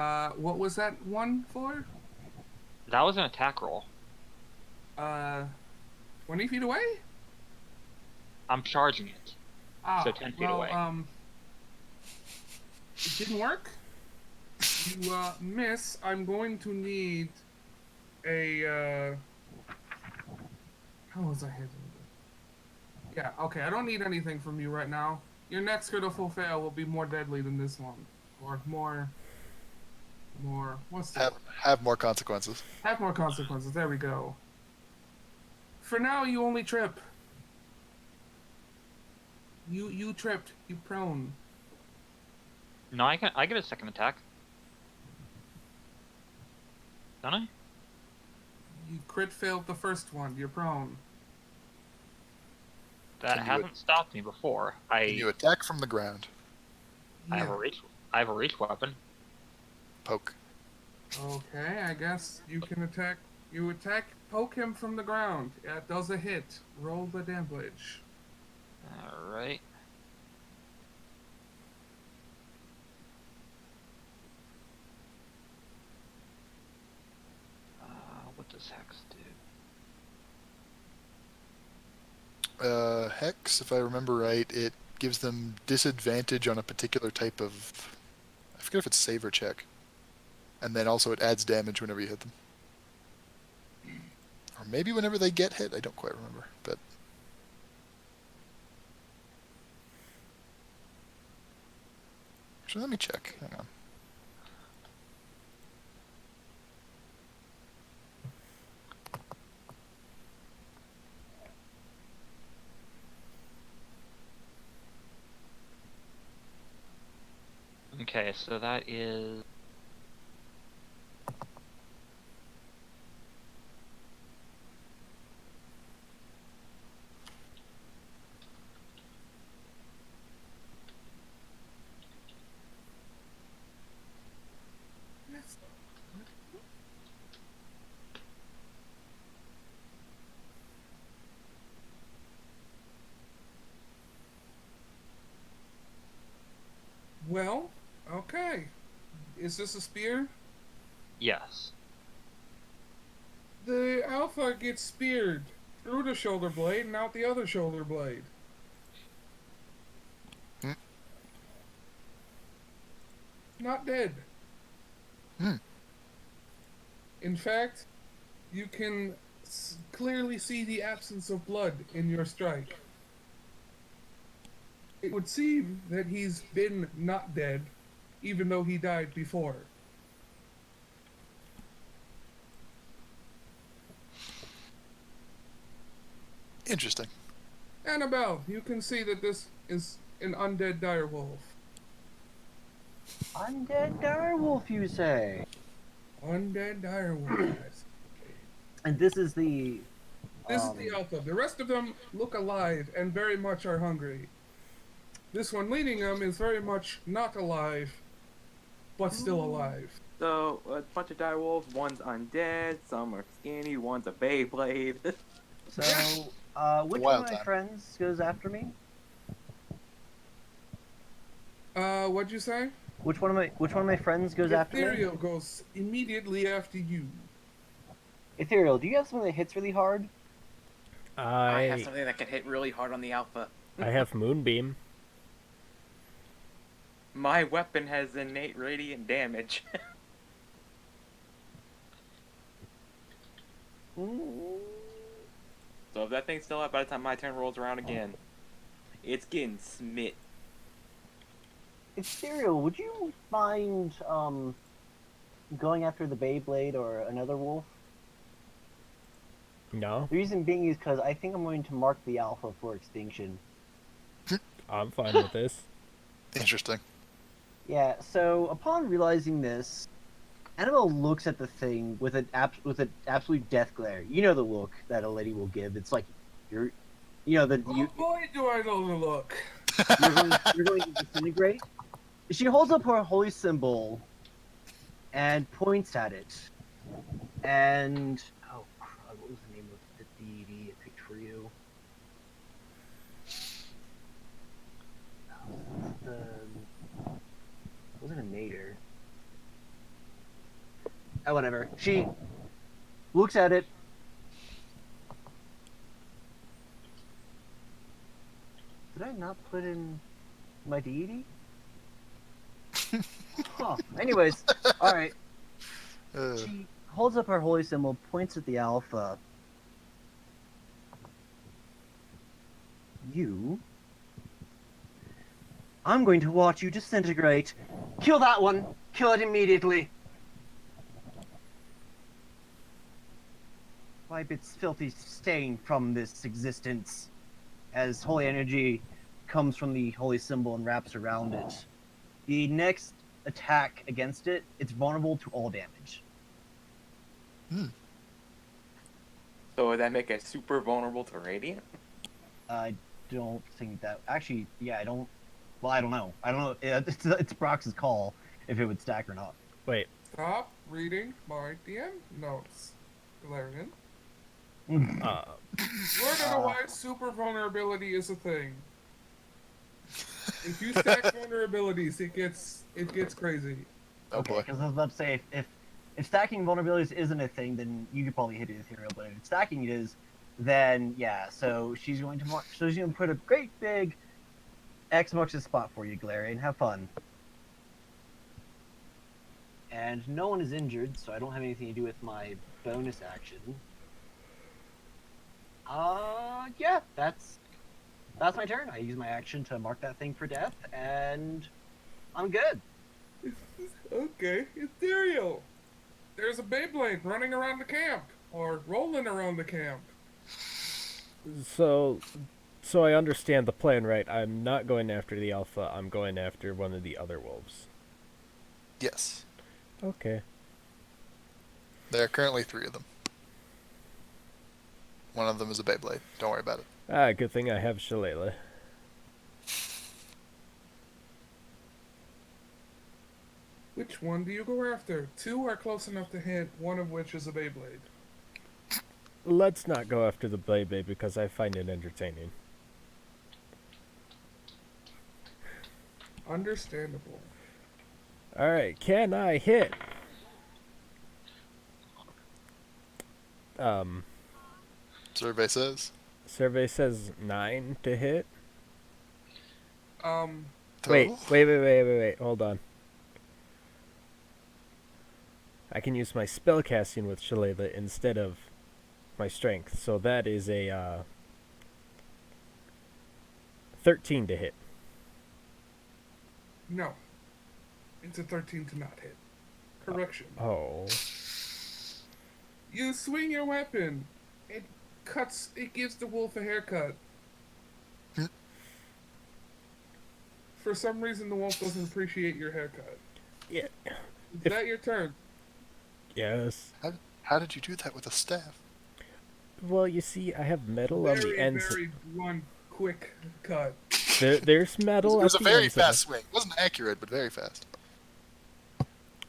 What was that one for? That was an attack roll. Uh, 20 feet away? I'm charging it, so Ah, 10 feet well, away. it didn't work. You, miss. I'm going to need a, how was I hitting it? Yeah, okay, I don't need anything from you right now. Your next critical fail will be more deadly than this one. Or what's the Have word? have more consequences. Have more consequences. There we go. For now, you only trip. You tripped. You prone. No, I get a second attack. Don't I? You crit failed the first one. You're prone. That Can you hasn't stopped me before. Can you attack from the ground? I have Yeah. a reach. I have a reach weapon. Poke. Okay, I guess you can attack. You attack, poke him from the ground. It does a hit. Roll the damage. All right. What does Hex do? Hex, if I remember right, it gives them disadvantage on a particular type of. I forget if it's save or check. And then also it adds damage whenever you hit them. Or maybe whenever they get hit, I don't quite remember. But actually, let me check. Hang on. Okay, so that is. Well, okay. Is this a spear? Yes. The alpha gets speared through the shoulder blade and out the other shoulder blade. Hmm. Not dead. Hmm. In fact, you can clearly see the absence of blood in your strike. It would seem that he's been not dead, even though he died before. Interesting. Annabelle, you can see that this is an undead direwolf. Undead direwolf, you say? Undead direwolf, guys. And this is the. This is the alpha. The rest of them look alive and very much are hungry. This one leading them is very much not alive, but still alive. So, a bunch of direwolves, one's undead, some are skinny, one's a Beyblade. So, which Wild one of my time. friends goes after me? What'd you say? Which one of my friends goes after me? Ethereal goes immediately after you. Ethereal, do you have something that hits really hard? I have something that can hit really hard on the alpha. have Moonbeam. My weapon has innate radiant damage. So if that thing's still up by the time my turn rolls around again, it's getting smit. Ethereal, would you mind going after the Beyblade or another wolf? No, The reason being is because I think I'm going to mark the alpha for extinction. I'm fine with this. Interesting. Yeah, so upon realizing this, Annabelle looks at the thing with an absolute death glare. You know the look that a lady will give. It's like you're Oh boy, do I know the look. you're going to disintegrate. She holds up her holy symbol and points at it. And oh crud, what was the name of the deity it picked for you? Was it a Nader? Whatever. She looks at it. Did I not put in my deity? Huh. Anyways, all right. She holds up her holy symbol, points at the alpha. I'm going to watch you disintegrate. Kill that one. Kill it immediately. Wipe its filthy stain from this existence. As holy energy comes from the holy symbol and wraps around it. The next attack against it, it's vulnerable to all damage. So would that make it super vulnerable to radiant? I don't think that. Actually, yeah, I don't. Well, I don't know. I don't know. It's Brox's call if it would stack or not. Wait, Stop reading my DM notes, Valerian. uh, Learn to know why super vulnerability is a thing. If you stack vulnerabilities, it gets crazy. Oh boy. Because I was about to say, if stacking vulnerabilities isn't a thing, then you could probably hit it ethereal. But if stacking it is, then yeah. So she's going to put a great big X marks the spot for you, Galarian. Have fun. And no one is injured, so I don't have anything to do with my bonus action. Yeah, that's my turn. I use my action to mark that thing for death, and I'm good. Okay, ethereal. There's a Beyblade running around the camp, or rolling around the camp. so I understand the plan, right? I'm not going after the alpha. I'm going after one of the other wolves. Yes. Okay. There are currently 3 of them. One of them is a Beyblade. Don't worry about it. Ah, good thing I have Shalala. Which one do you go after? 2 are close enough to hit, one of which is a Beyblade. Let's not go after the Beyblade because I find it entertaining. Understandable. Alright, can I hit? Survey says. Survey says 9 to hit. Total? Wait, hold on. I can use my spellcasting with Shalala instead of my strength, so that is a 13 to hit. No. It's a 13 to not hit. Correction. Oh. You swing your weapon. It gives the wolf a haircut. For some reason, the wolf doesn't appreciate your haircut. Yeah. Is that your turn? Yes. How did you do that with a staff? Well, you see, I have metal on the Very, ends. very blunt, quick cut. There's metal It was a at the very ends of fast it. swing. It wasn't accurate, but very fast.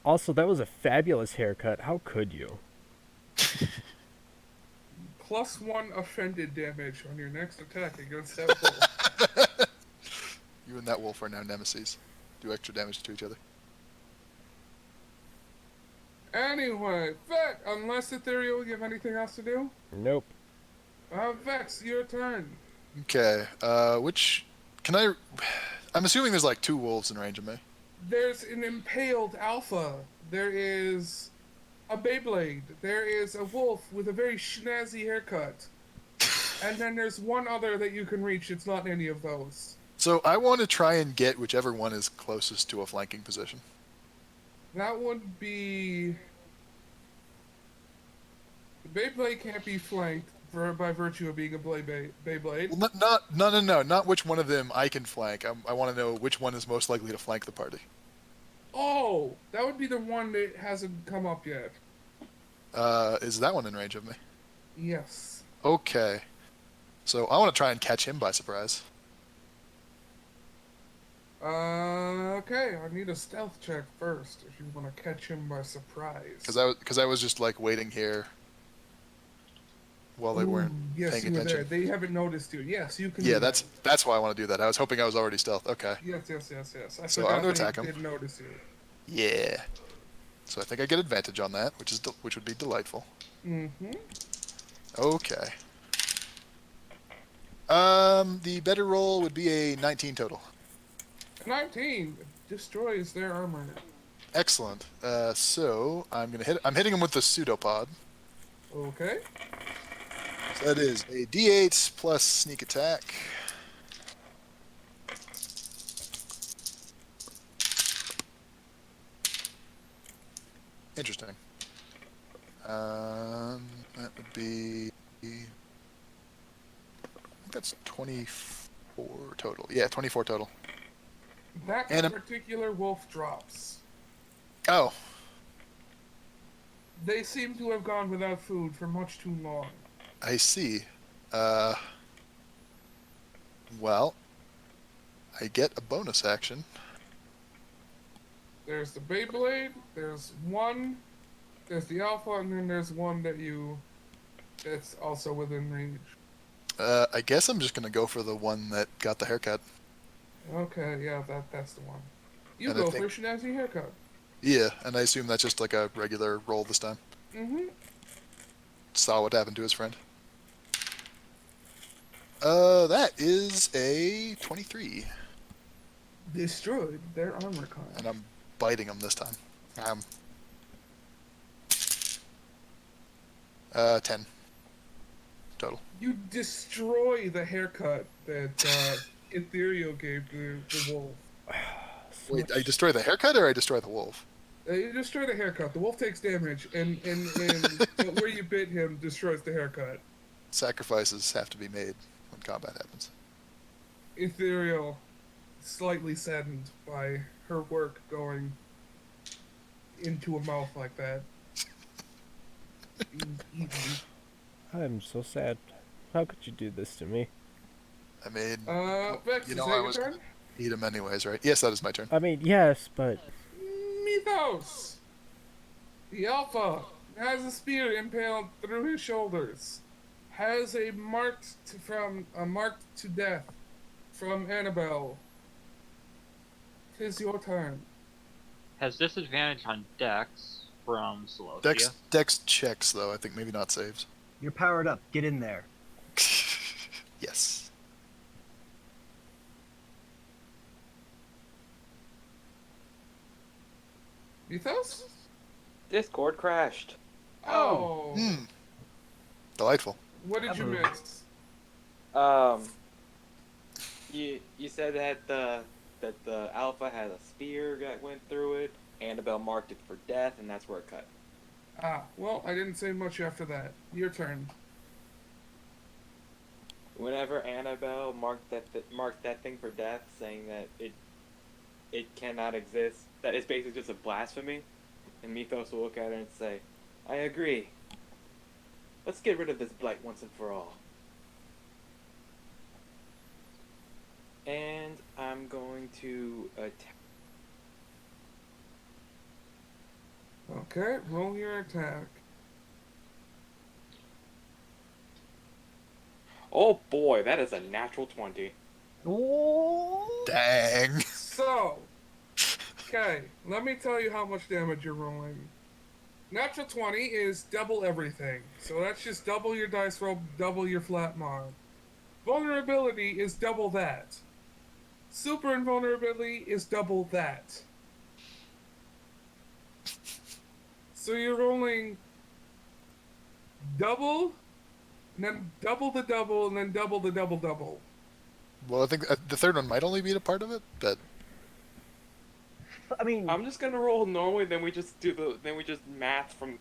Also, that was a fabulous haircut. How could you? +1 offended damage on your next attack against that wolf. You and that wolf are now nemesis. Do extra damage to each other. Anyway, Vet, unless Ethereal, you have anything else to do? Nope. Vex, your turn. Okay. Which can I? I'm assuming there's like 2 wolves in range of me. There's an impaled alpha. There is a Beyblade. There is a wolf with a very snazzy haircut. And then there's one other that you can reach. It's not any of those. So I want to try and get whichever one is closest to a flanking position. That would be... The Beyblade can't be flanked by virtue of being a Beyblade. Well, not which one of them I can flank. I want to know which one is most likely to flank the party. Oh, that would be the one that hasn't come up yet. Is that one in range of me? Yes. Okay. So I want to try and catch him by surprise. Okay, I need a stealth check first if you want to catch him by surprise. Because I was just like waiting here while they weren't Yes, paying you were attention. there. They haven't noticed you. Yes, you can. Yeah, do that. that's why I want to do that. I was hoping I was already stealth. Okay. Yes. I So forgot I'm gonna they attack him. did notice you. Yeah. So I think I get advantage on that, which would be delightful. Mm-hmm. Okay. The better roll would be a 19 total. 19 destroys their armor. Excellent. So I'm hitting him with the pseudopod. Okay. So that is a D8 plus sneak attack. Interesting. That would be. I think that's 24 total. Yeah, 24 total. That And particular wolf drops. Oh, They seem to have gone without food for much too long. I see. Well, I get a bonus action. There's the Beyblade, there's the Alpha, and then there's one that's also within range. I guess I'm just gonna go for the one that got the haircut. Okay, yeah, that's the one. You And I go think- for Snazzy haircut. Yeah, and I assume that's just like a regular roll this time. Mm-hmm. Saw what happened to his friend. That is a 23, Destroyed their armor class. and I'm biting him this time. 10 total. You destroy the haircut that Ethereal gave the wolf. So Wait, much- I destroy the haircut or I destroy the wolf? You destroy the haircut. The wolf takes damage, and but where you bit him destroys the haircut. Sacrifices have to be made when combat happens. Ethereal, slightly saddened by her work going into a mouth like that. Eaten. I'm so sad. How could you do this to me? I mean, Vex, you is know, that I your was turn? eat him anyways, right? Yes, that is my turn. I mean, yes, but Mythos! The Alpha has a spear impaled through his shoulders. Has a marked to death from Annabelle. 'Tis your turn. Has disadvantage on Dex from Celosia. Dex checks though. I think maybe not saves. You're powered up. Get in there. Yes. Mythos? Discord crashed. Oh! Hmm. Delightful. What did you Hello. miss? You said that the Alpha had a spear that went through it. Annabelle marked it for death, and that's where it cut. Ah, well, I didn't say much after that. Your turn. Whenever Annabelle marked that thing for death, saying that it cannot exist, that is basically just a blasphemy, and Mythos will look at her and say, "I agree. Let's get rid of this blight once and for all." And I'm going to attack. Okay, roll your attack. Oh boy, that is a natural 20. Oh. Dang. So, okay, let me tell you how much damage you're rolling. Natural 20 is double everything. So that's just double your dice roll, double your flat mod. Vulnerability is double that. Super invulnerability is double that. So you're rolling double, and then double the double, and then double the double. Well, I think the third one might only be a part of it, but I mean, I'm just gonna roll normally, then we just math from.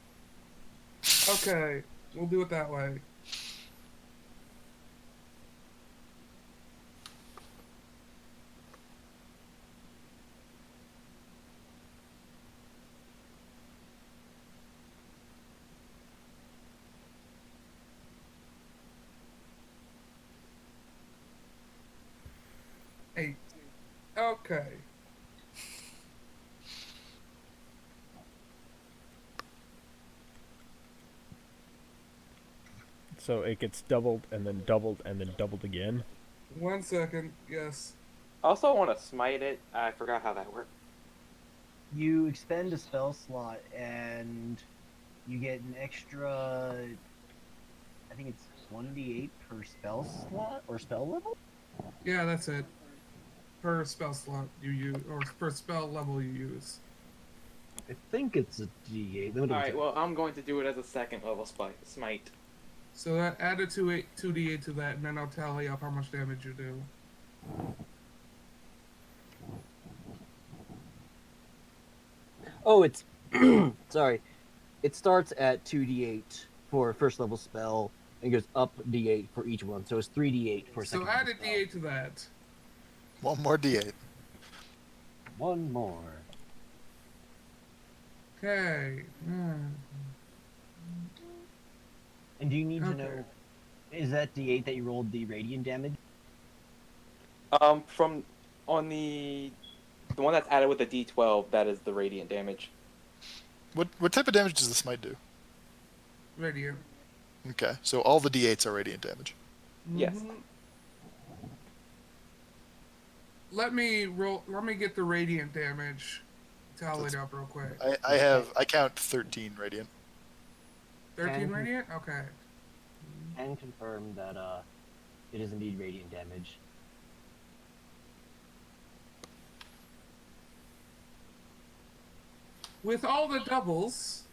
Okay, we'll do it that way. Eight. Okay. so it gets doubled and then doubled and then doubled again. 1 second. Yes. I also want to smite it. I forgot how that worked. You expend a spell slot and you get an extra. I think it's 1d8 per spell slot or spell level. Yeah, that's it. Per spell slot you use, or per spell level you use. I think it's a d8. Let me double Alright, check. well, I'm going to do it as a second level smite. So that add a 2d8 to that, and then I'll tally up how much damage you do. Oh, it's sorry. It starts at 2d8 for first level spell and goes up d8 for each one. So it's 3d8 for So second add level a d8 to that. One more D8. One more. Okay. And do you need to Okay. know? Is that d8 that you rolled the radiant damage? From on the one that's added with the D12, that is the radiant damage. What type of damage does the smite do? Radiant. Okay, so all the D8s are radiant damage. Yes. Mhm. Let me roll. Let me get the radiant damage. Tally it up real quick. I count 13 radiant. 13 And- radiant. Okay. And confirm that it is indeed radiant damage. With all the doubles,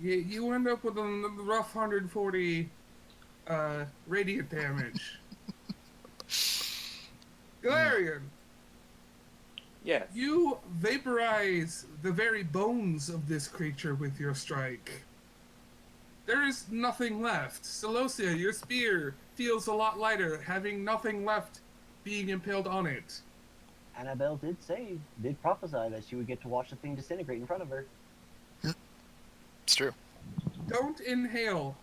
you end up with a rough 140 radiant damage. Galarian, Yes. you vaporize the very bones of this creature with your strike. There is nothing left. Celosia, your spear feels a lot lighter, having nothing left being impaled on it. Annabelle did prophesy that she would get to watch the thing disintegrate in front of her. It's true. Don't inhale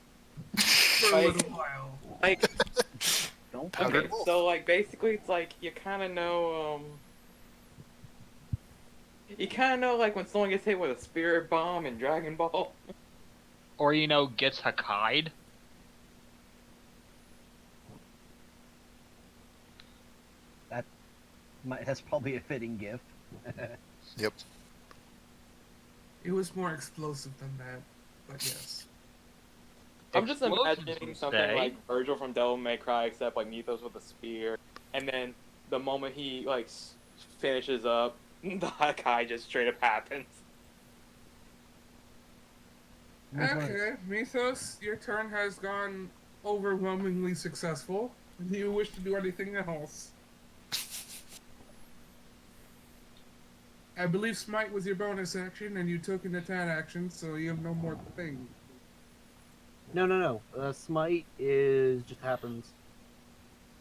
for a Like- little while. Like, Don't Powdered okay, wolf. so like basically it's like you kind of know like when someone gets hit with a spirit bomb in Dragon Ball. Or, you know, gets Hakai'd. That's probably a fitting gift. Yep. It was more explosive than that, but yes. I'm just Explosives imagining would something say. like Virgil from Devil May Cry, except like Mythos with a spear, and then the moment he like finishes up, the Hakai just straight up happens. Okay, Mythos, your turn has gone overwhelmingly successful. Do you wish to do anything else? I believe Smite was your bonus action, and you took an attack action, so you have no more thing. No. Smite is just happens.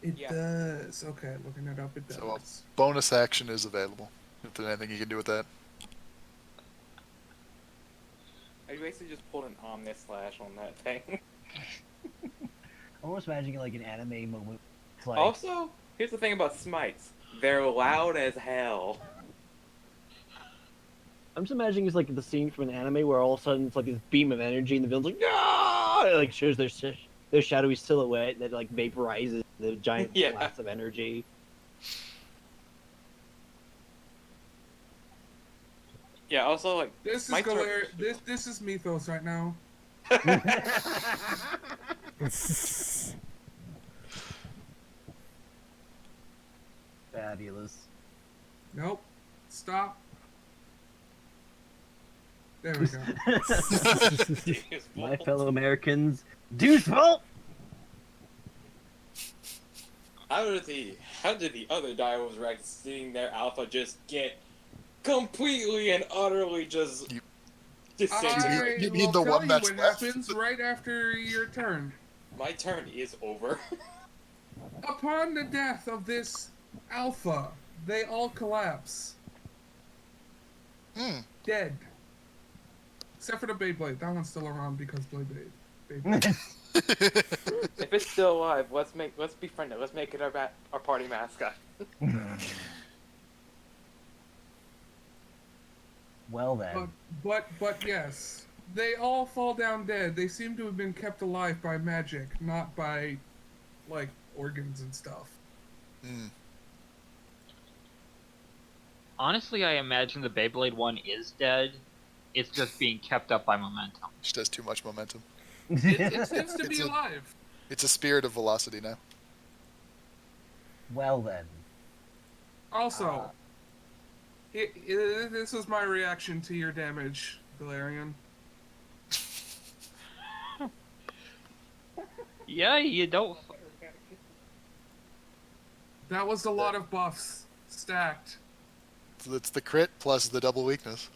It Yeah. does. Okay, looking it up, it does. So, bonus action is available. If there's anything you can do with that. I basically just pulled an Omnis Slash on that thing. I'm almost imagining like an anime moment. It's like, Also, here's the thing about smites: they're loud as hell. I'm just imagining it's like the scene from an anime where all of a sudden it's like this beam of energy and the villain's like, no! It like shows their shadowy silhouette that like vaporizes the giant Yeah. blast of energy. Yeah. Also, like This is Smite's are- This is Mythos right now. Fabulous. Nope. Stop. There we go. My fellow Americans, Deuce Volt! How did the other Direwolves Rex sitting there Alpha just get completely and utterly just You- I You mean will the tell one you that's what left? happens right after your turn. My turn is over. Upon the death of this alpha, they all collapse. Hmm. Dead. Except for the Beyblade. That one's still around because Beyblade. If it's still alive, let's befriend it. Let's make it our party mascot. Well then. But yes. They all fall down dead. They seem to have been kept alive by magic, not by, like, organs and stuff. Hmm. Honestly, I imagine the Beyblade one is dead. It's just being kept up by momentum. Which does too much momentum. It seems to It's be a- alive. It's a spirit of velocity now. Well then. Also, this was my reaction to your damage, Galarian. Yeah, you don't. That was a lot of buffs stacked. So it's the crit plus the double weakness.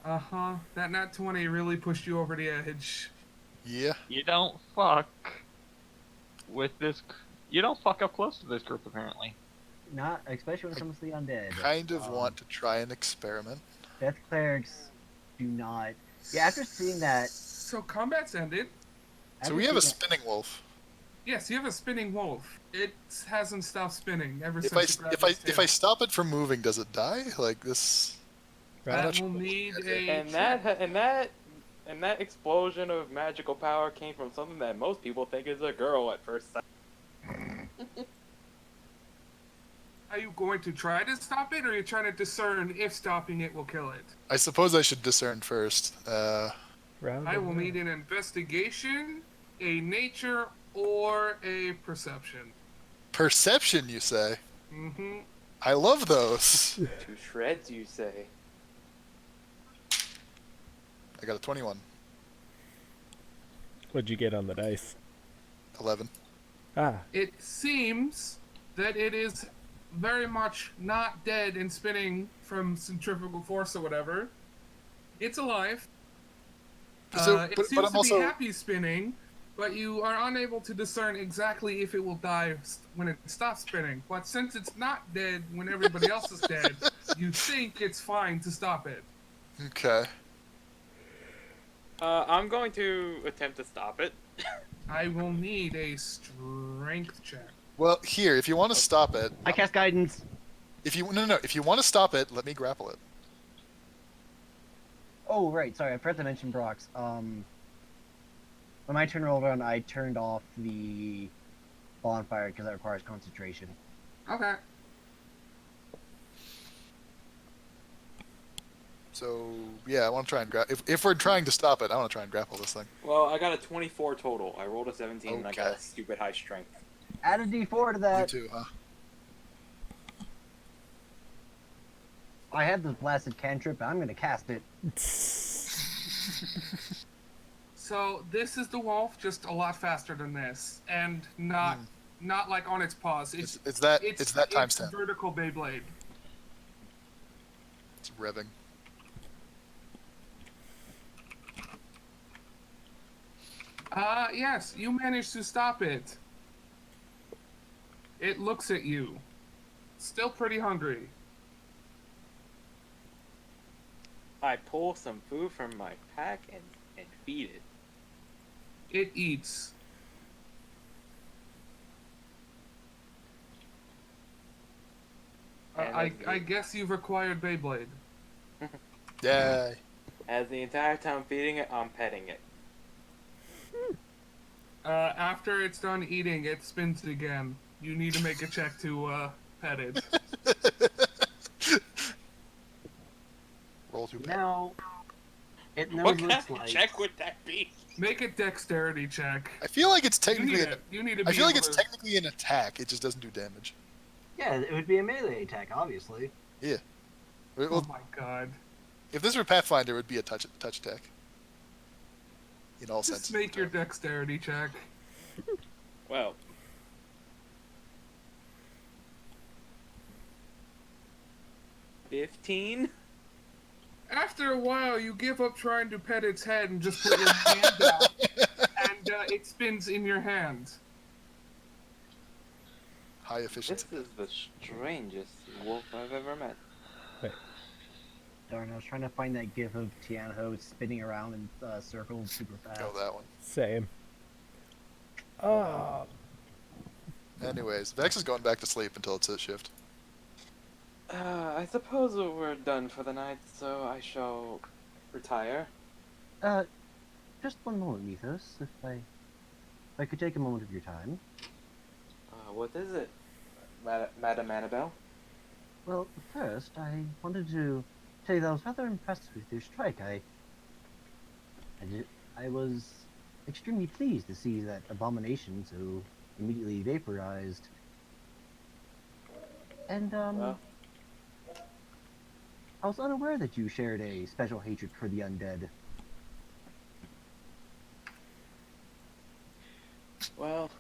Uh-huh. That nat 20 really pushed you over the edge. Yeah. You don't fuck with this. You don't fuck up close to this group, apparently. Not especially when it comes to the undead. Kind of want to try an experiment. Death clerics do not. Yeah, after seeing that. So combat's ended. So after we have a seeing spinning wolf. Yes, you have a spinning wolf. It hasn't stopped spinning ever If since. if I stop it from moving, does it die? Like this? that will need a. And that explosion of magical power came from something that most people think is a girl at first sight. Are you going to try to stop it, or are you trying to discern if stopping it will kill it? I suppose I should discern first. Round I and will round. need an investigation, a nature, or a perception. Perception, you say? Mm-hmm. I love those. To shreds, you say. I got a 21. What'd you get on the dice? 11. Ah, It seems that it is very much not dead and spinning from centrifugal force or whatever. It's alive. So, It but seems I'm to also be happy spinning, but you are unable to discern exactly if it will die when it stops spinning. But since it's not dead when everybody else is dead, you think it's fine to stop it. okay. I'm going to attempt to stop it. I will need a strength check. Well, here, if you want to stop it, I cast guidance. if you no, if you want to stop it, let me grapple it. Oh right, sorry, I forgot to mention Brox. When my turn rolled around, I turned off the bonfire because that requires concentration. Okay. So yeah, I want to try and if we're trying to stop it, I want to try and grapple this thing. Well, I got a 24 total. I rolled a 17 and I got Okay. a stupid high strength. Add a D4 to You that. too, huh? I have this blasted cantrip, and I'm gonna cast it. So this is the wolf, just a lot faster than this, and not like on its paws. It's that times 10. Vertical Beyblade. It's revving. Yes, you managed to stop it. It looks at you. Still pretty hungry. I pull some food from my pack and feed it. It eats. And I that's it. guess you've acquired Beyblade. Yay. As the entire time feeding it, I'm petting it. After it's done eating, it spins again. You need to make a check to pet it. Roll 2 bad. Now, it knows What what kind it's of like. check would that be? Make a dexterity check. I feel like it's You technically. need it. You need to. I be feel like able it's to- technically an attack. It just doesn't do damage. Yeah, it would be a melee attack, obviously. Well, Oh my god. if this were Pathfinder, it would be a touch attack. In all Just senses. make your dexterity check. Well. $15? After a while, you give up trying to pet its head and just put your hand out, and it spins in your hand. High efficiency. This is the strangest wolf I've ever met. Darn, I was trying to find that gif of Tianho spinning around in circles super fast. Oh, that one. same. Oh, Anyways, Vex is going back to sleep until it's his shift. I suppose we're done for the night, so I shall retire. Just one moment, Mythos, if I could take a moment of your time. What is it, Madam Annabelle? Well, first, I wanted to tell you that I was rather impressed with your strike. I was extremely pleased to see that abomination so immediately vaporized. And, Well, I was unaware that you shared a special hatred for the undead. well,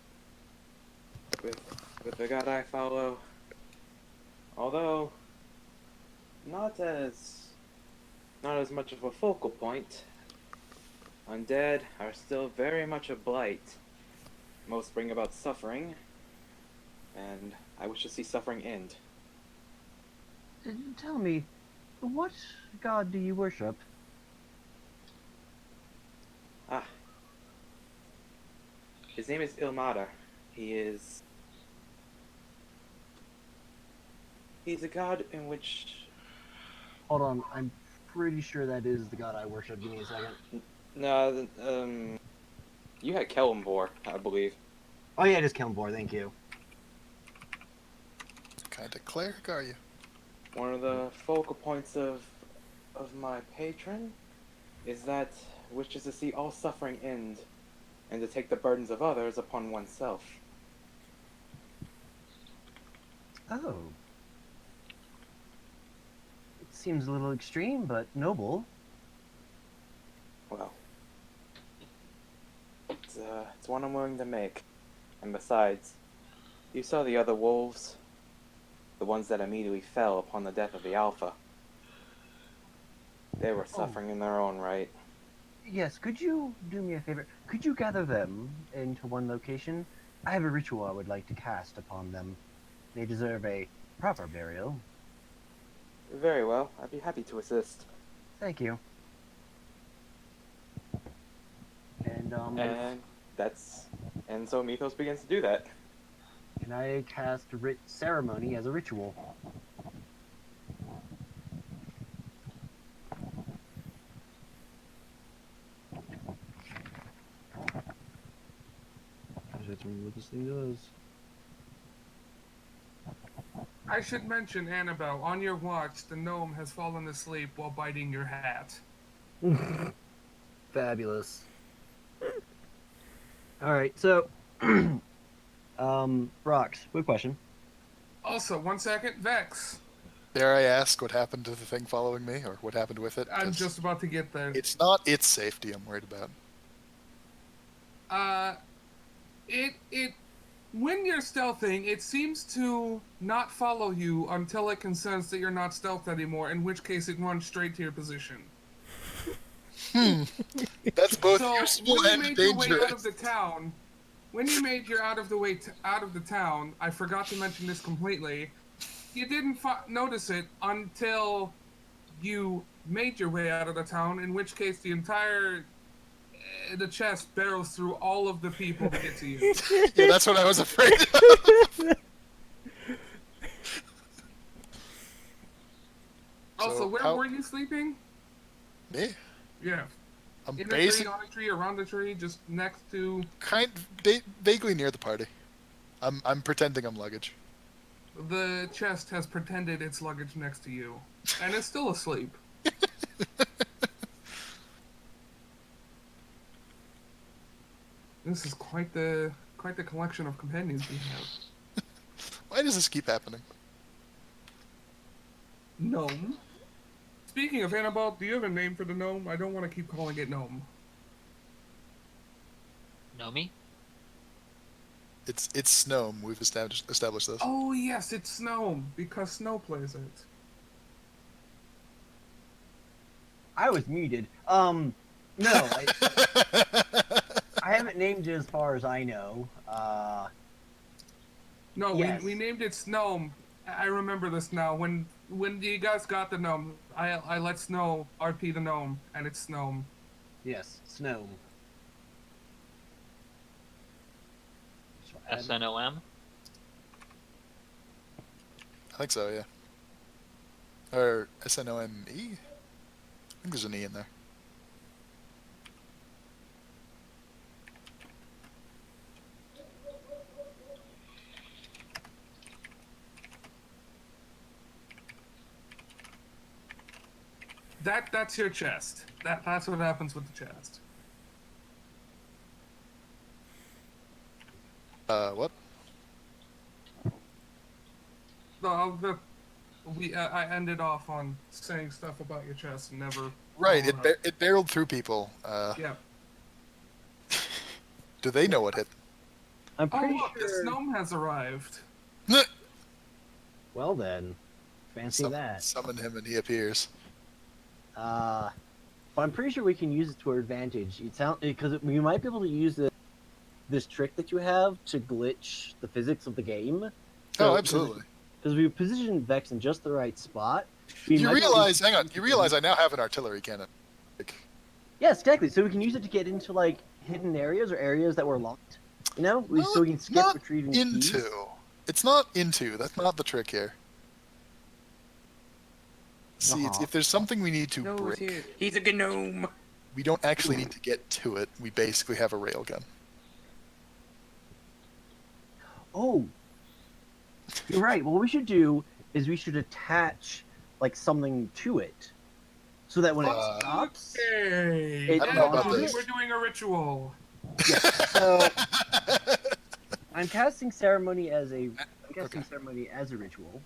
with the god I follow, although not as much of a focal point, undead are still very much a blight. Most bring about suffering, and I wish to see suffering end. Tell me, what god do you worship? Ah, his name is Ilmater. He's a god in which. Hold on, I'm pretty sure that is the god I worship. Give me a second. No, you had Kellenbor, I believe. Oh yeah, it is Kelmbor, thank you. What kind of cleric are you? One of the focal points of my patron is that wishes to see all suffering end, and to take the burdens of others upon oneself. Oh. It seems a little extreme, but noble. Well, it's one I'm willing to make. And besides, you saw the other wolves, the ones that immediately fell upon the death of the Alpha. They were suffering in their own right. Yes, could you do me a favor? Could you gather them into one location? I have a ritual I would like to cast upon them. They deserve a proper burial. Very well, I'd be happy to assist. Thank you. And so Mythos begins to do that. can I cast ceremony as a ritual? I just have to remember what this thing does. I should mention, Annabelle, on your watch, the gnome has fallen asleep while biting your hat. Fabulous. Alright, so Rox, quick question. Also, 1 second, Vex. Dare I ask what happened to the thing following me, or what happened with it? I'm 'Cause just about to get there. It's not its safety I'm worried about. When you're stealthing, it seems to not follow you until it can sense that you're not stealthed anymore, in which case it runs straight to your position. That's both So useful when you and made your way out dangerous. of the town, out of the town, I forgot to mention this completely. You didn't notice it until you made your way out of the town, in which case the chest barrels through all of the people to get to you. Yeah, that's what I was afraid of. Also, So where how- were you sleeping? Me? Yeah. I'm In a tree, on a tree, around a tree, just next to... vaguely near the party. I'm pretending I'm luggage. The chest has pretended it's luggage next to you, and it's still asleep. This is quite the collection of companions we have. Why does this keep happening? Gnome. Speaking of Annabelle, do you have a name for the gnome? I don't want to keep calling it gnome. Nomi? It's Snome. We've established this. Oh yes, it's Gnome, because Snow plays it. I was muted. No, I haven't named it as far as I know. No, Yes. we named it Snome. I remember this now. When you guys got the gnome, I let Snow RP the gnome, and it's Snome. Yes, Snow. SNOM? I think so, yeah. Or SNOME? I think there's an E in there. That's your chest. That's what happens with the chest. What? I ended off on saying stuff about your chest and never. Right, followed up. it barreled through people. Yeah. Do they know what hit? I'm Oh pretty look, the sure. gnome has arrived. Well then, fancy that. Summon him and he appears. But I'm pretty sure we can use it to our advantage. Because we might be able to use this trick that you have to glitch the physics of the game. Oh, absolutely. Because we positioned Vex in just the right spot. You realize, hang on, you realize I now have an artillery cannon. Like, Yes, exactly. So we can use it to get into like hidden areas or areas that were locked. You know, so we can skip not retrieving keys. into. It's not into. That's not the trick here. See, Uh-huh. if there's something we need to No, break, he's a gnome. we don't actually need to get to it. We basically have a railgun. Oh, you're right. What we should do is we should attach like something to it, so that when it stops, Okay. It I don't know about Annabelle, this. we're doing a ritual. so I'm casting ceremony as a Okay. ceremony as a ritual.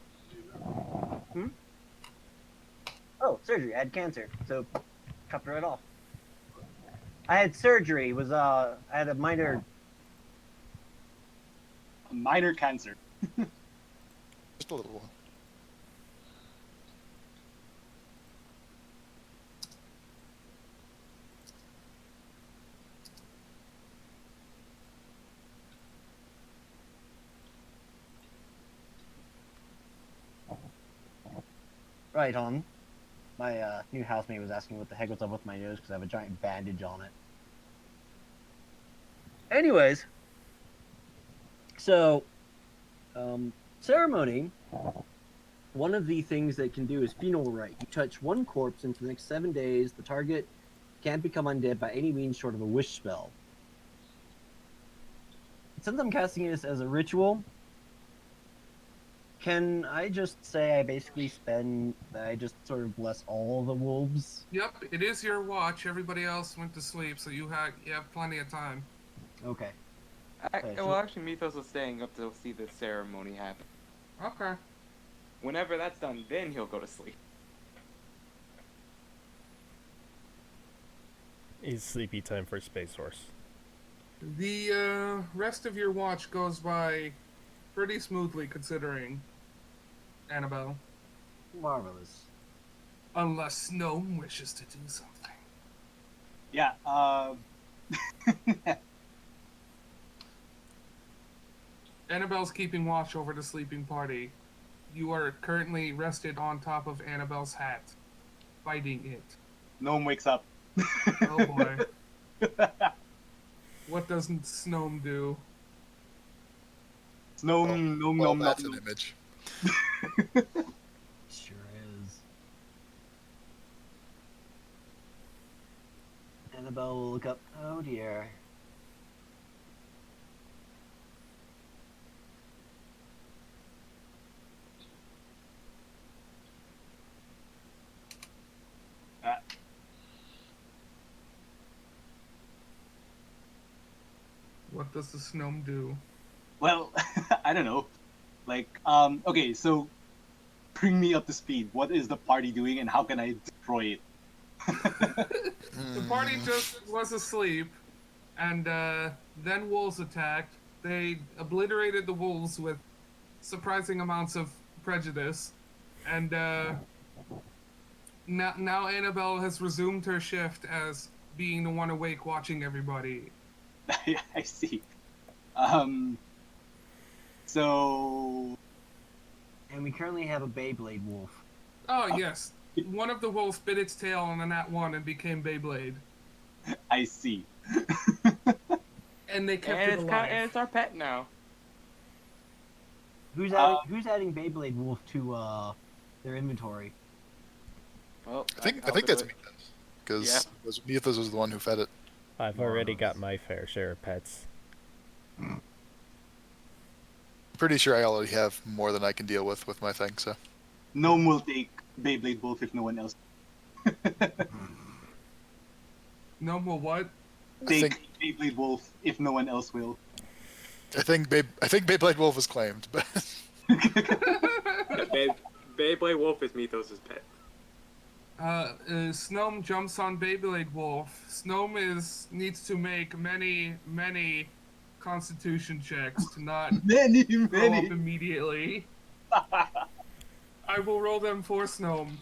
Oh, surgery. I had cancer, so chopped it right off. I had surgery. I had a minor. A minor cancer. Just a little one. Right on. My new housemate was asking what the heck was up with my nose because I have a giant bandage on it. Anyways, so ceremony. One of the things they can do is funeral rite. You touch one corpse, and for the next 7 days, the target can't become undead by any means short of a wish spell. Since I'm casting this as a ritual, can I just say I just sort of bless all the wolves? Yep, it is your watch. Everybody else went to sleep, so you have plenty of time. Okay. Well, actually, Mythos was staying up to see the ceremony happen. Okay. Whenever that's done, then he'll go to sleep. It's sleepy time for Space Horse. The rest of your watch goes by pretty smoothly, considering, Annabelle. Marvelous. Unless Gnome wishes to do something. Yeah, Annabelle's keeping watch over the sleeping party. You are currently rested on top of Annabelle's hat, fighting it. Gnome wakes up. Oh boy. What does Gnome do? Gnome, gnome, Well, gnome, that's gnome. an image. Sure is. Annabelle will look up. Oh dear. What does the Gnome do? Well, I don't know. Like, okay, so bring me up to speed. What is the party doing and how can I destroy it? The party just was asleep, and then wolves attacked. They obliterated the wolves with surprising amounts of prejudice, and now Annabelle has resumed her shift as being the one awake watching everybody. I see. So And we currently have a Beyblade wolf. Oh yes, one of the wolves bit its tail on a nat 1 and became Beyblade, I see. and they kept And it it's alive. and it's our pet now. Who's adding Beyblade wolf to their inventory? Well, I think I'll that's do it. Mythos, because Mythos was the one who fed it. I've already got my fair share of pets. Pretty sure I already have more than I can deal with my thing. So Gnome will take Beyblade Wolf if no one else. No more what? Take Beyblade Wolf if no one else will. I think Beyblade Wolf was claimed, but Beyblade Wolf is Mythos' pet. Snome jumps on Beyblade Wolf. Snome needs to make many constitution checks to not Many. grow up immediately. I will roll them for Snome.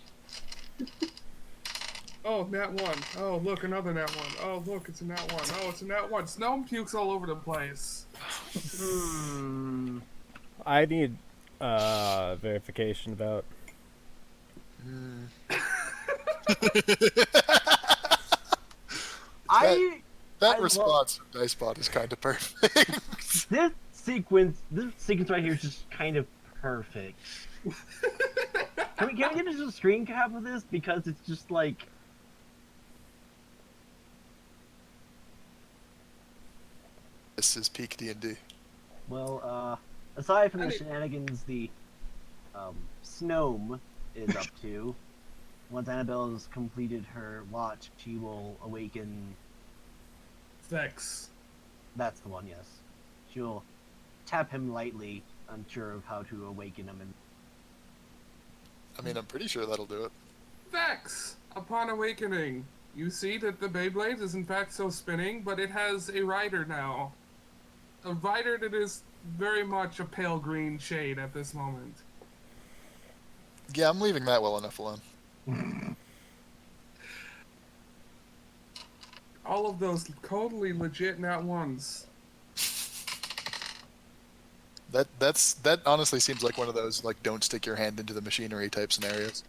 Oh, nat 1. Oh, look, another nat 1. Oh, look, it's a nat 1. Oh, it's a nat 1. Snome pukes all over the place. I need verification about. that I response from Dicebot is kind of perfect. this sequence right here is just kind of perfect. Can we get just a screen cap of this, because it's just like. This is peak D&D. Well, aside from the shenanigans the Snome is up to, once Annabelle has completed her watch, she will awaken. Vex. That's the one, yes. She'll tap him lightly, unsure of how to awaken him. And I mean, I'm pretty sure that'll do it. Vex! Upon awakening, you see that the Beyblade is in fact still spinning, but it has a rider now. A rider that is very much a pale green shade at this moment. Yeah, I'm leaving that well enough alone. All of those totally legit nat ones. That honestly seems like one of those like don't stick your hand into the machinery type scenarios.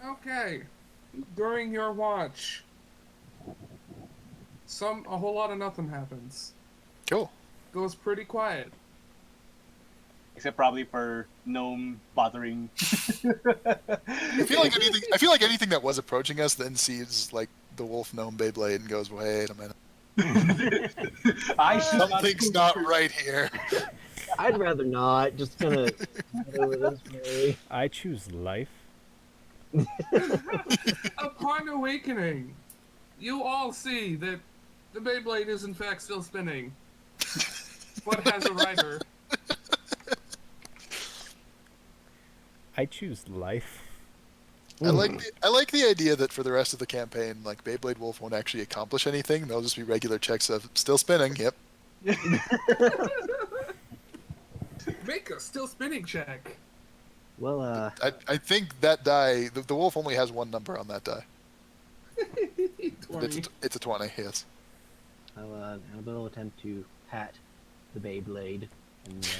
Okay. During your watch, a whole lot of nothing happens. Cool. Goes pretty quiet. Except probably for Gnome bothering. I feel like anything that was approaching us then sees like the wolf gnome Beyblade and goes, wait a minute. Something's not right here. I'd rather not. Just gonna get over this way. I choose life. Upon awakening, you all see that the Beyblade is in fact still spinning, but has a rider. I choose life. I like the idea that for the rest of the campaign, like Beyblade Wolf won't actually accomplish anything. They'll just be regular checks of still spinning. Yep. Make a still spinning check. Well, I think that die, the wolf only has one number on that die. 20. It's a 20. Yes. Annabelle will attempt to pat the Beyblade, and then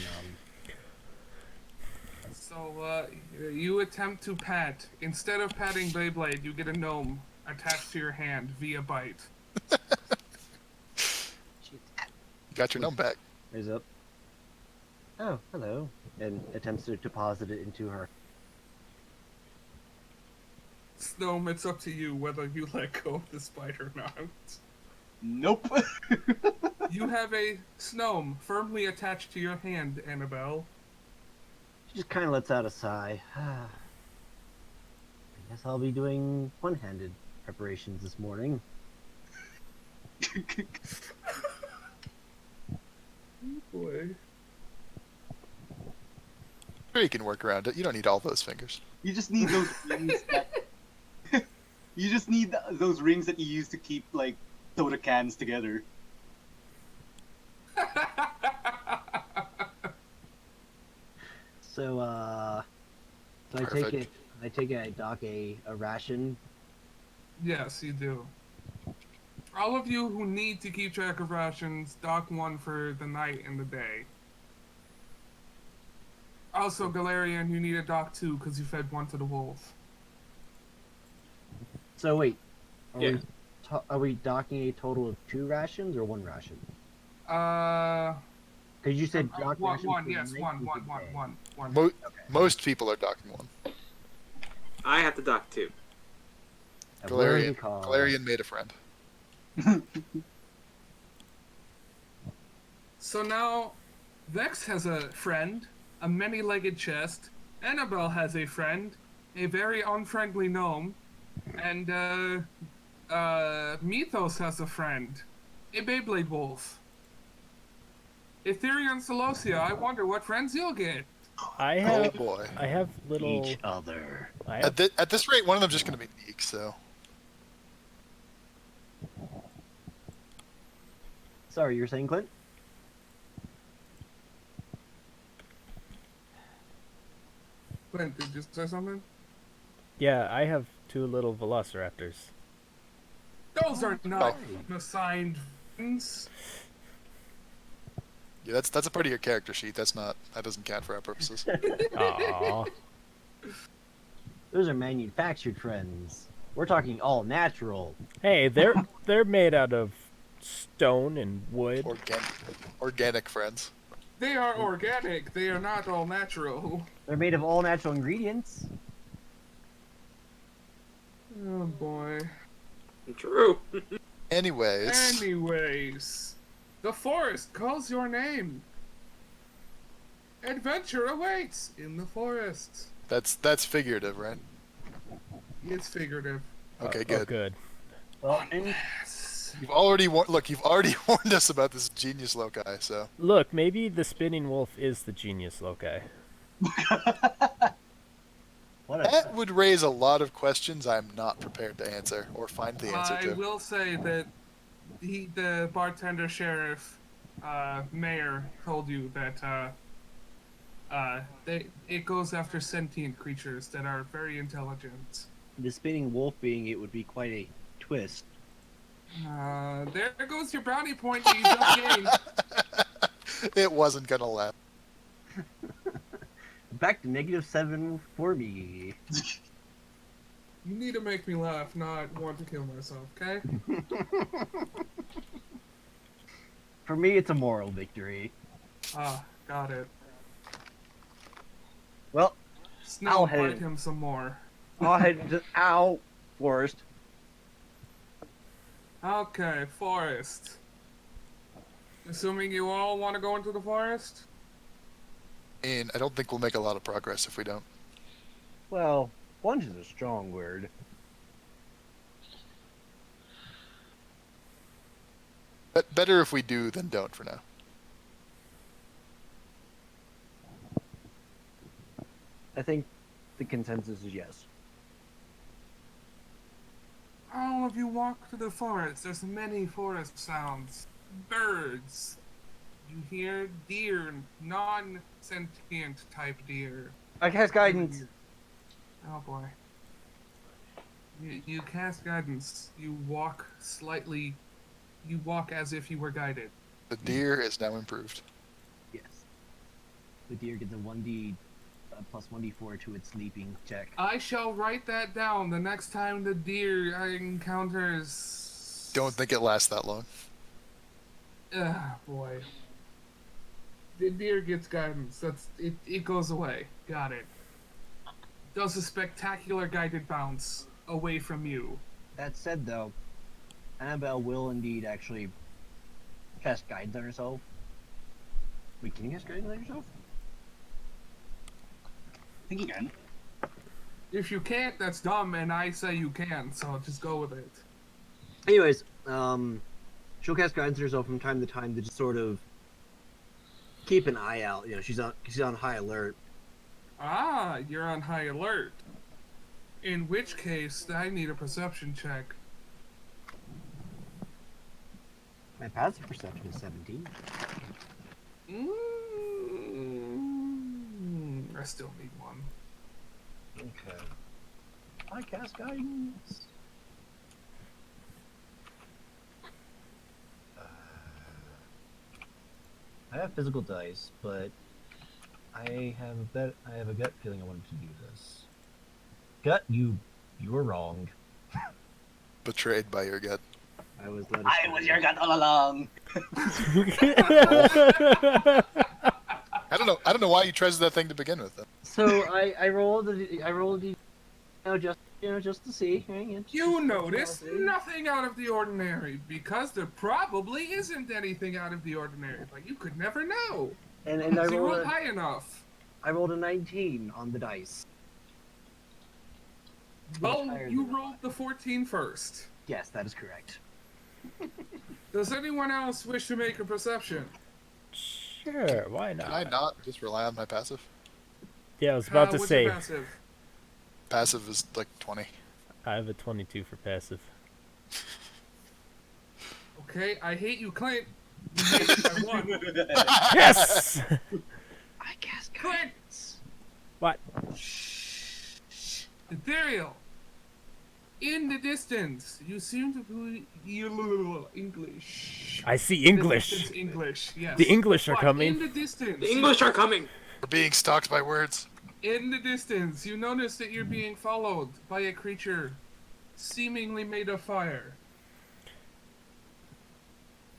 So, you attempt to pat. Instead of patting Beyblade, you get a gnome attached to your hand via bite. Got your gnome back. raise up. Oh, hello. And attempts to deposit it into her. Snome, it's up to you whether you let go of the spider or not. Nope. You have a Snome firmly attached to your hand, Annabelle. She just kind of lets out a sigh. I guess I'll be doing one-handed preparations this morning. Boy. Sure, you can work around it. You don't need all those fingers. You just need those rings that... You just need those rings that you use to keep, like, soda cans together. So, I take it I dock a ration. Yes, you do. All of you who need to keep track of rations, dock one for the night and the day. Also, Galarian, you need a dock two because you fed one to the wolf. So wait, Yeah. are we docking a total of 2 rations or 1 ration? Because you said dock one, rations. one, for yes, the one. night. Most people are docking one. I have to dock 2. A worthy Galarian, cause. Galarian made a friend. So now, Vex has a friend, a many-legged chest. Annabelle has a friend, a very unfriendly gnome, and Mythos has a friend, a Beyblade wolf. Ethereum Celosia, I wonder what friends you'll get. I Oh have boy. I have little. Each other. I At, have, at this rate, one of them's just going to be Meek, so. Sorry, you're saying, Clint? Clint, did you say something? yeah, I have 2 little velociraptors. Those are not assigned friends. Yeah, that's a part of your character sheet. That doesn't count for our purposes. Aww. Those are manufactured friends. We're talking all natural. Hey, they're made out of stone and wood. Organic friends. They are organic. They are not all natural. They're made of all natural ingredients. Oh boy. True. Anyways, Anyways, the forest calls your name. Adventure awaits in the forest. that's figurative, right? It's figurative. Okay, Oh, good. good. Well, and Yes. You've already warned us about this genius loci, so. Look, maybe the spinning wolf is the genius loci. what That a would raise a lot of questions I'm not prepared to answer or find the answer I to. will say that the bartender, sheriff, mayor told you that it goes after sentient creatures that are very intelligent. the spinning wolf being it would be quite a twist. There goes your brownie point. You just gained. It wasn't gonna last. Back to -7 for me. You need to make me laugh, not want to kill myself. Okay? For me, it's a moral victory. Got it. Well, Snow, I'll head bite in. him some more. I'll head to ow forest. Okay, forest. Assuming you all want to go into the forest? And I don't think we'll make a lot of progress if we don't. Well, plunge is a strong word. But better if we do than don't for now. I think the consensus is yes. All of you walk to the forest. There's many forest sounds. Birds. You hear deer, non-sentient type deer. I cast guidance. Oh boy. You cast guidance. You walk slightly. You walk as if you were guided. The deer is now improved. Yes. The deer gets a 1d plus 1d4 to its leaping check. I shall write that down the next time the deer encounters. Don't think it lasts that long. Boy. The deer gets guidance. That's it. It goes away. Got it. Does a spectacular guided bounce away from you. That said, though, Annabelle will indeed actually cast guidance on herself. Wait, can you cast guidance on yourself? I think you can. If you can't, that's dumb, and I say you can. So just go with it. Anyways, she'll cast guidance on herself from time to time to just sort of keep an eye out. You know, she's on high alert. Ah, you're on high alert. In which case, I need a perception check. My passive perception is 17. I still need one. Okay. I cast guidance. I have physical dice, but I have a gut feeling I wanted to do this. Gut, you were wrong. Betrayed by your gut. I was led I was your gut all along. I don't know why you treasured that thing to begin with. Though. So I rolled just to see. You notice nothing out of the ordinary, because there probably isn't anything out of the ordinary, but you could never know. And I You rolled rolled high enough. I rolled a 19 on the dice. much Well, higher you than rolled the 14 first. Yes, that is correct. Does anyone else wish to make a perception? Sure, why Can I not? not just rely on my passive? Yeah, I was about to What's your say, passive? Passive is like 20. I have a 22 for passive. Okay, I hate you, Clint. You made it by one. Yes! I guess. Clint! What? Ethereal. In the distance, you seem to be English. I see It's English. English, yes. The English are But coming. In the distance. The English are coming. We're being stalked by words. In the distance, you notice that you're being followed by a creature seemingly made of fire.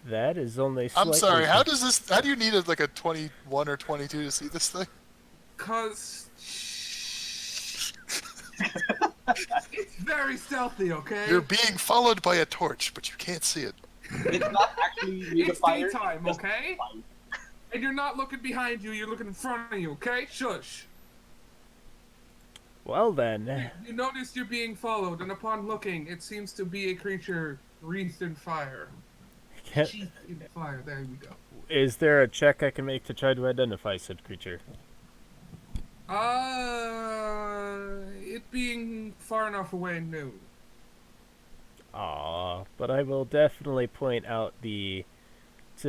That is only I'm slightly... sorry, how do you need like a 21 or 22 to see this thing? Cause it's very stealthy, okay? You're being followed by a torch, but you can't see it. It's not actually made of It's fire. daytime, it's just okay? fire. And you're not looking behind you, you're looking in front of you, okay? Shush. Well then, You notice you're being followed, and upon looking, it seems to be a creature wreathed in fire. Sheathed in fire, there we go. is there a check I can make to try to identify said creature? It being far enough away, no. Aw, but I will definitely point out to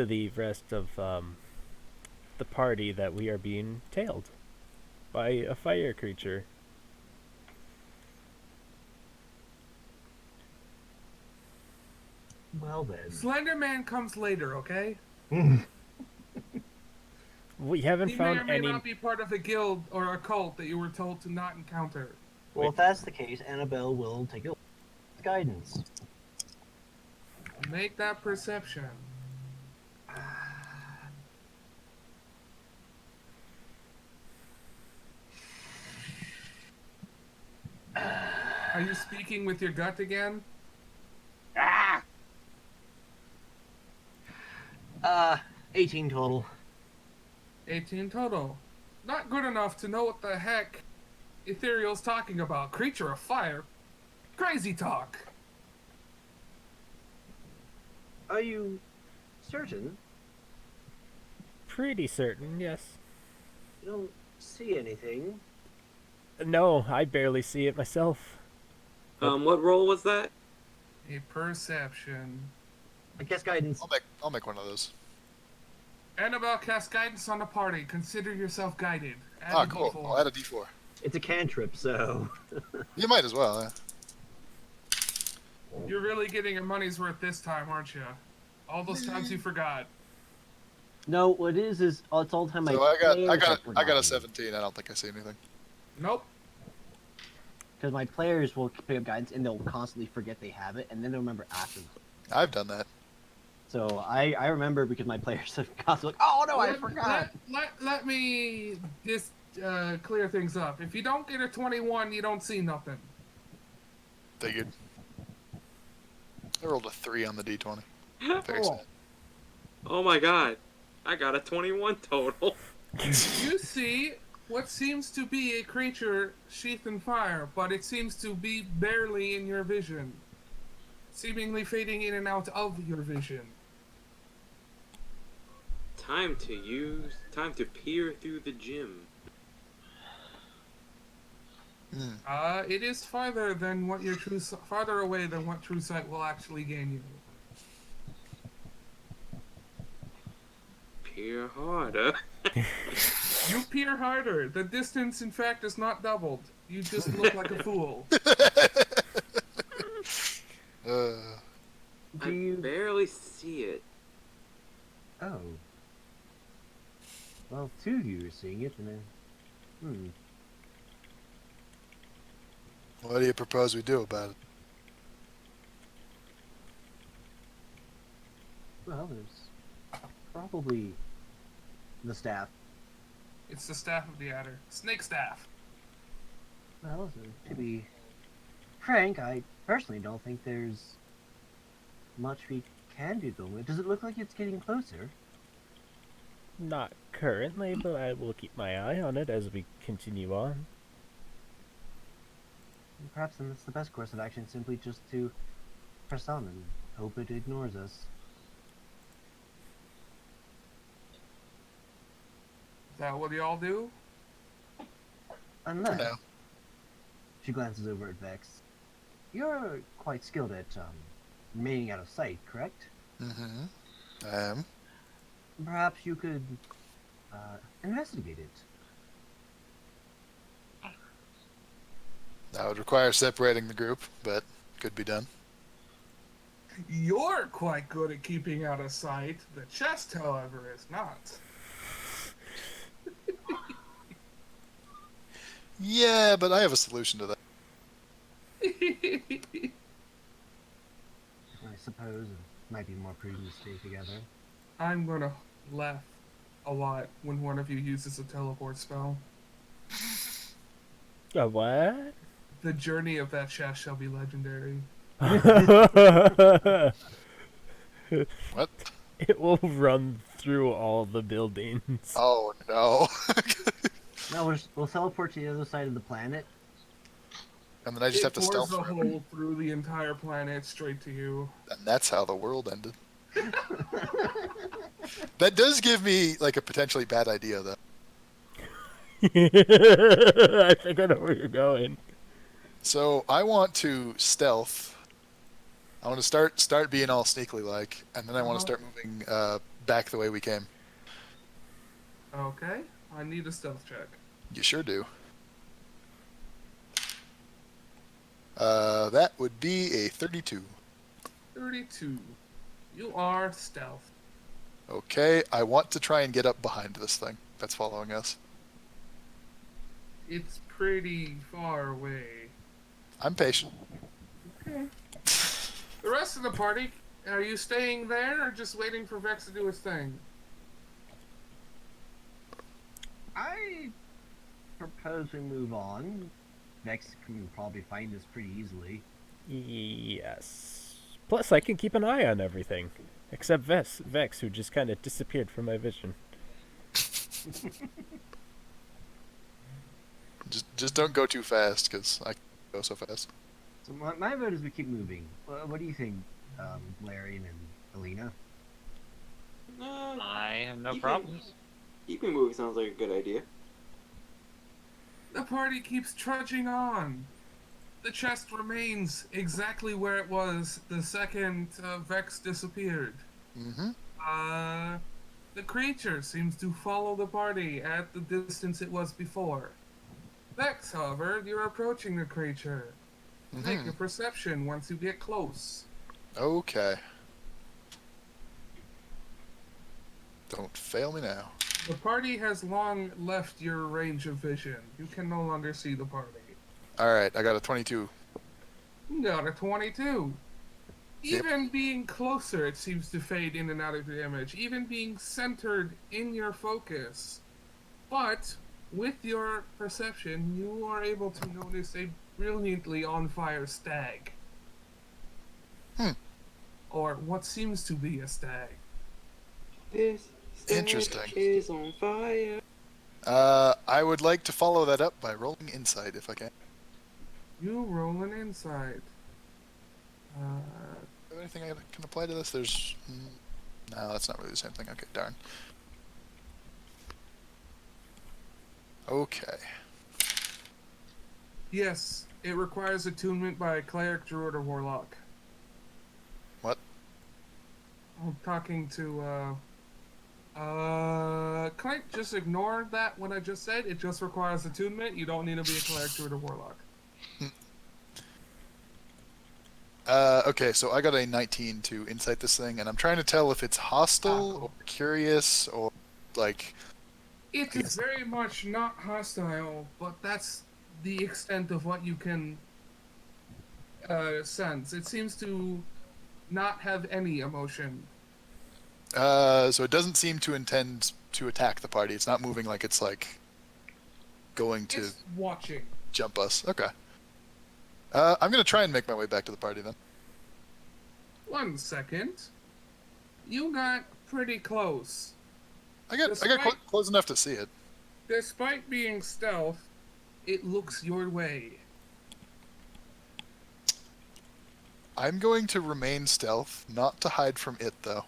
the rest of the party that we are being tailed by a fire creature. Well then. Slender Man comes later, okay? We haven't He may found or may any. not be part of a guild or a cult that you were told to not encounter. Well, if that's the case, Annabelle will take it. Guidance. Make that perception. Are you speaking with your gut again? 18 total. 18 total. Not good enough to know what the heck Ethereal's talking about. Creature of fire? Crazy talk. Are you certain Pretty certain, yes. you don't see anything? No, I barely see it myself. What role was that? A perception. I guess guidance. I'll make one of those. Annabelle casts guidance on the party. Consider yourself guided. Add Ah, a cool. D4. I'll add a D4. It's a cantrip, so. You might as well. Yeah. You're really getting your money's worth this time, aren't you? All those times you forgot. No, what it is it's all the time So I got a 17. I don't think I see anything. Nope. Because my players will pick up guidance and they'll constantly forget they have it, and then they'll remember after. I've done that. So I remember because my players have constantly like, oh no, I forgot. Let me just clear things up. If you don't get a 21, you don't see nothing. Figured. I rolled a 3 on the D20. Very Oh. sad. Oh my god. I got a 21 total. You see what seems to be a creature sheathed in fire, but it seems to be barely in your vision, seemingly fading in and out of your vision. Time to peer through the gym. It is farther than what your farther away than what true sight will actually gain you. Peer harder. You peer harder. The distance, in fact, is not doubled. You just look like a fool. Do I you? barely see it. Oh. Well, two of you are seeing it, and then. What do you propose we do about it? Well, there's probably the staff. It's the staff of the adder. Snake staff. Well, to be frank, I personally don't think there's much we can do going with. Does it look like it's getting closer? Not currently, but I will keep my eye on it as we continue on. Perhaps then that's the best course of action, simply just to press on and hope it ignores us. Is that what y'all do? Unless, now. she glances over at Vex, you're quite skilled at remaining out of sight, correct? Mm-hmm. I am. Perhaps you could investigate it. That would require separating the group, but could be done. You're quite good at keeping out of sight. The chest, however, is not. Yeah, but I have a solution to that. I suppose it might be more prudent to stay together. I'm gonna laugh a lot when one of you uses a teleport spell. A what? The journey of that chest shall be legendary. What? It will run through all the buildings. Oh no. No, we'll teleport to the other side of the planet. And then I just have to It stealth bores a through. hole through the entire planet straight to you. And that's how the world ended. That does give me like a potentially bad idea, though. I think I know where you're going. So I want to stealth. I want to start being all sneakily like, and then I want to start moving back the way we came. Okay, I need a stealth check. You sure do. That would be a 32. 32. You are stealth. Okay, I want to try and get up behind this thing that's following us. It's pretty far away. I'm patient. Okay. The rest of the party, are you staying there or just waiting for Vex to do his thing? I propose we move on. Vex can probably find us pretty easily. Yes. Plus, I can keep an eye on everything. Except Vex, who just kind of disappeared from my vision. Just don't go too fast, because I go so fast. So my vote is we keep moving. What do you think, Larian and Alina? I have no Keeping- problems. Keeping moving sounds like a good idea. The party keeps trudging on. The chest remains exactly where it was the second Vex disappeared. Mm-hmm. The creature seems to follow the party at the distance it was before. Vex, however, you're approaching the creature. Make a perception once you get close. Okay. Don't fail me now. The party has long left your range of vision. You can no longer see the party. Alright, I got a 22. You got a 22. Even being closer, it seems to fade in and out of your image. Even being centered in your focus. But, with your perception, you are able to notice a brilliantly on fire stag. Or what seems to be a stag. This stag Interesting. is on fire. I would like to follow that up by rolling insight if I can. You roll an insight. Is there anything I can apply to this? There's... No, that's not really the same thing. Okay, darn. Okay. Yes, it requires attunement by a cleric, druid, or warlock. What? I'm talking to, Clint, just ignore that what I just said. It just requires attunement. You don't need to be a cleric, druid, or warlock. Okay, so I got a 19 to insight this thing, and I'm trying to tell if it's hostile, or curious, or, like... It is very much not hostile, but that's the extent of what you can sense. It seems to not have any emotion. So it doesn't seem to intend to attack the party. It's not moving like it's, like, going to It's watching. jump us. Okay. I'm gonna try and make my way back to the party, then. 1 second. You got pretty close. I got close enough to see it. Despite being stealth, it looks your way. I'm going to remain stealth, not to hide from it though.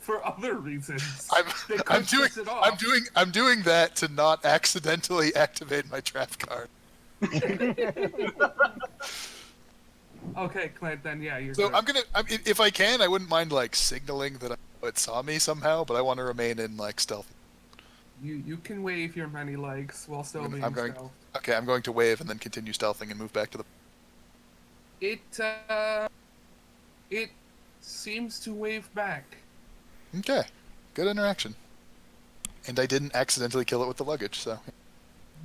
For other reasons. They I'm could doing piss it off. I'm doing that to not accidentally activate my trap card. Okay, Clint, then yeah, you're So good. if I can, I wouldn't mind like signaling that it saw me somehow, but I want to remain in like stealth. You can wave your many legs while still being I'm going. stealth. Okay, I'm going to wave and then continue stealthing and move back to the. It seems to wave back. Okay, good interaction. And I didn't accidentally kill it with the luggage, so.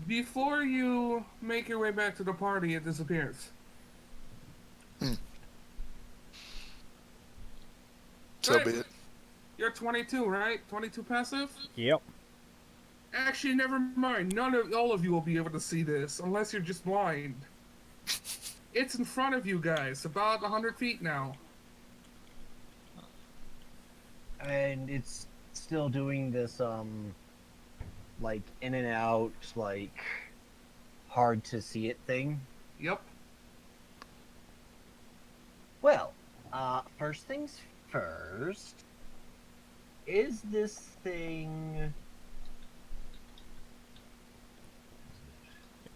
Before you make your way back to the party, it disappears. So Right. be it. You're 22, right? 22 passive? Yep. Actually, never mind. All of you will be able to see this, unless you're just blind. It's in front of you guys, about 100 feet now. And it's still doing this, like, in and out, like, hard to see it thing. Yep. Well, first things first. Is this thing...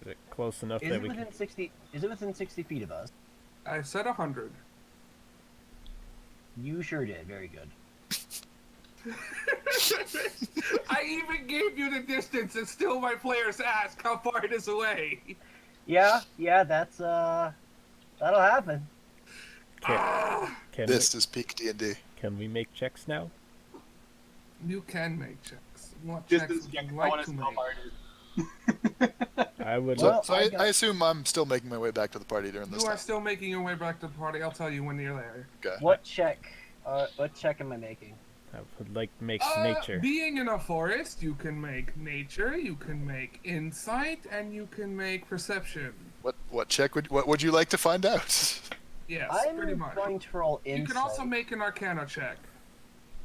Is it close enough Is that it we within can... 60... Is it within 60 feet of us? I said 100. You sure did. Very good. I even gave you the distance, and still my players ask how far it is away. Yeah, that's, that'll happen. Can This is peak D&D. can we make checks now? You can make checks. What Distance checks check. would you I like want to to make? how hard it is. I would. So, Well, so I I, got- I assume I'm still making my way back to the party during this You are time. still making your way back to the party. I'll tell you when you're there. Okay. What check am I making? I would like to make nature. Being in a forest, you can make nature, you can make insight, and you can make perception. What check what would you like to find out? Yes, I'm pretty much. going to roll insight. You can also make an arcana check.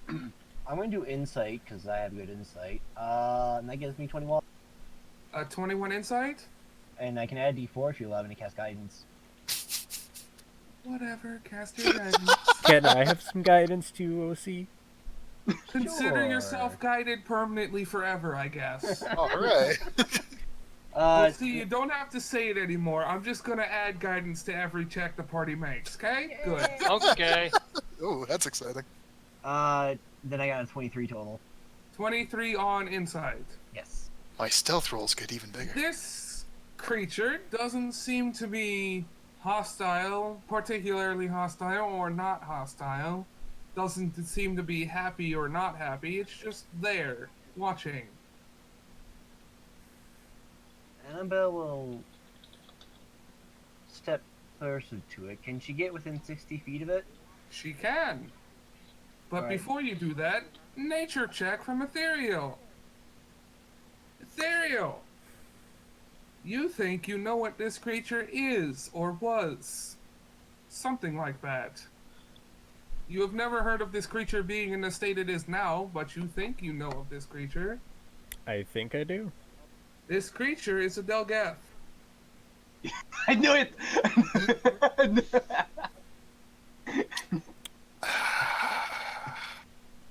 I'm going to do insight because I have good insight. And that gives me 21. 21 insight? And I can add D4 if you allow me to cast guidance. Whatever, cast your guidance. Can I have some guidance to OC? Consider Sure. yourself guided permanently forever, I guess. All right. Well, see, you don't have to say it anymore. I'm just gonna add guidance to every check the party makes, okay? Good. Okay. Oh, that's exciting. Then I got a 23 total. 23 on insight. Yes. My stealth rolls get even bigger. This creature doesn't seem to be hostile, particularly hostile or not hostile. Doesn't seem to be happy or not happy. It's just there, watching. Annabelle will step closer to it. Can she get within 60 feet of it? She can. But Right. before you do that, nature check from Ethereal. Ethereal! You think you know what this creature is or was. Something like that. You have never heard of this creature being in the state it is now, but you think you know of this creature. I think I do. This creature is a Delgath. I knew it.